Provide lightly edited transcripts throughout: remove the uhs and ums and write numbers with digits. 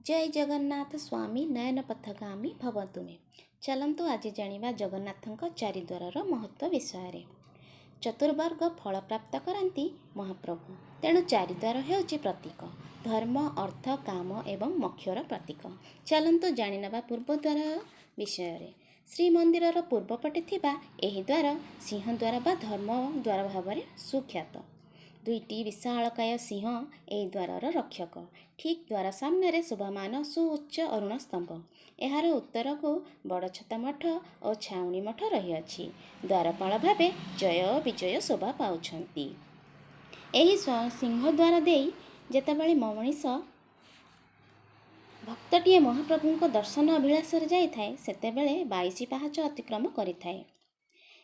जय जगन्नाथ स्वामी नयन पथगामी भव तुमे। चलतु आज जानिबा जगन्नाथଙ୍କ चारिद्वारर महत्व विषय। चतुर्वर्ग फल प्राप्त करती महाप्रभु, तेणु चारिद्वार हेउछि प्रतीक धर्म अर्थ काम एवं मोक्षर प्रतीक। चलतु जानिनेबा पूर्वद्वार विषय। श्रीमंदिरर पूर्वपटे थिबा एही द्वार सिंहद्वार बा धर्म द्वार भाव सुख्यात। दुईटी विशालकाय सिंह ए द्वारर रक्षक। ठीक द्वार सामने शोभामान सुउच्च अरुण स्तंभ। यार उत्तर को बड़छता मठ और छाउणी मठ रही। द्वारपाल भावे जय विजय शोभा पाउछंती। एही सिंहद्वार देई जेतेबेले मनीष भक्तटिए महाप्रभुଙ୍କ दर्शन अभिलाषर जाइथाए सेतेबेले 22 पाहाच अतिक्रम करिथाए।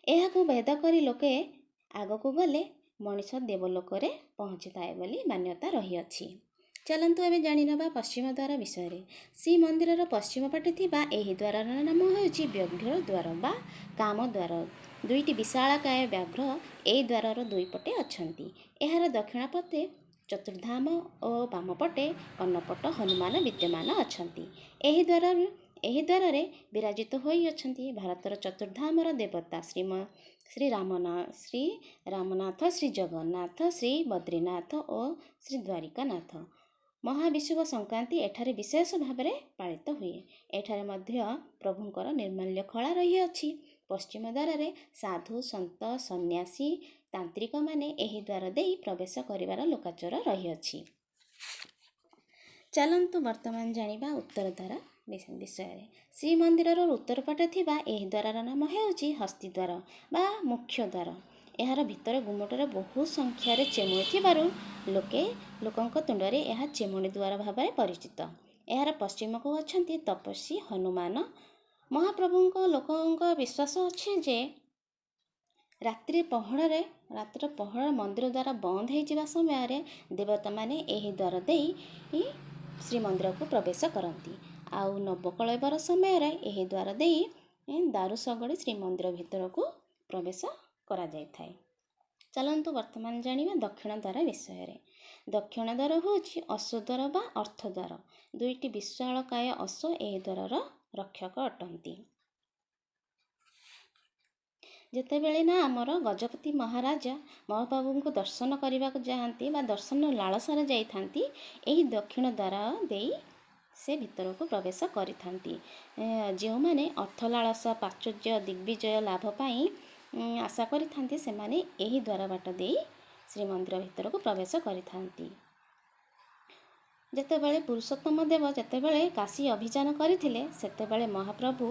एहाकु भेद करी लोके आगकू गले मनीष देवलोकरे पहुँची थाए बोली मान्यता रही अछि। चलतु एबे जानिनेबा पश्चिम द्वार विषय। श्रीमंदिरर पश्चिम पटे थिबा एही द्वारर नाम हेउछि व्याघ्र द्वार बा काम द्वार। दुईटी विशालकाय व्याघ्र ए द्वारर दुई पटे अछंती। एहार दक्षिण पटे चतुर्धाम और बाम पटे कर्णपट हनुमान विद्यमान अछंती। एही द्वार विराजित होई अछंती भारतर चतुर्धामर देवता श्री रामनाथ, श्री जगन्नाथ, श्री बद्रीनाथ और श्री द्वारिकानाथ। महाविषुव संक्रांति एठारे विशेष भाव में पालित हुए। एठारे मध्य प्रभुंकर निर्माल्य खला रही अछि। पश्चिम द्वार रे साधु सन्त सन्यासी तांत्रिक माने एही द्वार देई प्रवेश करिवार लोकाचर रही अछि। चलंतु वर्तमान जानिबा उत्तर द्वार विषय। श्रीमंदिरर उत्तर पटे थिबा एही द्वारर नाम हेउछि हस्ती द्वार बा मुख्य द्वार। एहार भितर गुमटरे बहु संख्यार चेमुणी थिबारु लोकंक तुंडरे एहा चेमुणी द्वार भाव में परिचित। एहार पश्चिम को अछंती तपस्वी हनुमान। महाप्रभुंक लोकंक विश्वास अछि जे रात्रि पहर मंदिर द्वार बंद हो जावा समय देवता माने एही द्वार देई श्रीमंदिर को प्रवेश करती। आउ नवकलेवर समय एही द्वार देई दारु सगड़ी श्रीमंदिर भितर को प्रवेश करा जाय थाए। चलंतु वर्तमान जानिबा दक्षिण द्वार विषय। दक्षिण द्वार होछि अश्वद्वार बा अर्थद्वार। दुईटी विशालकाय अश्व एही द्वारर रक्षक अटंती। जेतेबेले ना आमर गजपति महाराजा महाप्रभु को दर्शन करने को जाती बा दर्शन लालसार जाइथांती एही दक्षिण द्वार देई से भितर को प्रवेश करिथांती। जो माने अर्थ लालसा प्राचुर्य दिग्विजय लाभ पाई आशा करिथांती से माने एही द्वार बाट देई श्रीमंदिर भितर को प्रवेश करिथांती। जेतेबेले पुरुषोत्तम देव जेतेबेले काशी अभियान करथिले सेतेबेले महाप्रभु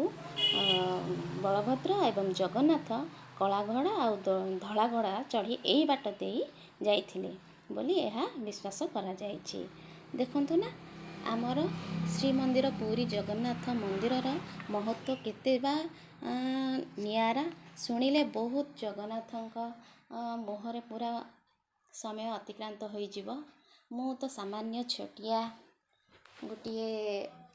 बलभद्र एवं जगन्नाथ कला घोड़ा और धला घोड़ा चढ़ी एही बाट देई जाइथिले बोली एहा विश्वास करा जाइछि। देखंतु ना आमर श्रीमंदिर पुरी जगन्नाथ मंदिरर महत्व केते बा नियारा। शुणिले बहुत जगन्नाथंक मोहरे पूरा समय अतिक्रांत हो जीव। मु तो सामान्य छोटिया गोटे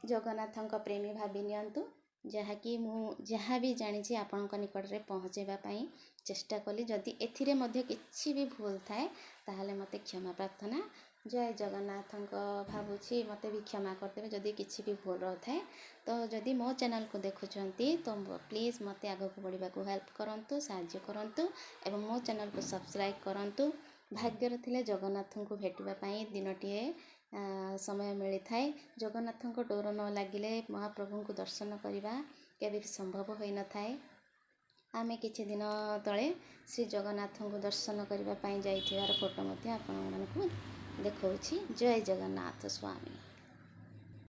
जगन्नाथंक प्रेमी भावी नियंतु जहाँकि मु जहाँ भी जानी आपणक निकट में पहुँचेबा पाई चेष्टा कली। जदि एथिरे मध्य किछि भी भूल थाए ताहले मते क्षमा प्रार्थना। जय जगन्नाथंक भावुछि मते भी क्षमा करदेबे जदि किछि भी भूल रही तो जदि मो चैनल को देखुछंती तो प्लीज़ मते आगो को बढ़िबा को हेल्प करंतु साहाय्य करंतु एवं मो चैनल को सब्सक्राइब करंतु। भाग्यर थिले जगन्नाथं को भेटिबा पाई दिनटिए समय मिली थाए। जगन्नाथं को डोर न लागिले महाप्रभु को दर्शन करवा केबे भी संभव होई न थाए। आमे किछि दिन तले श्री जगन्नाथं को दर्शन करबा पाई जाइथिबार फोटो मध्ये आपण मानकु देखौछि। जय जगन्नाथ स्वामी।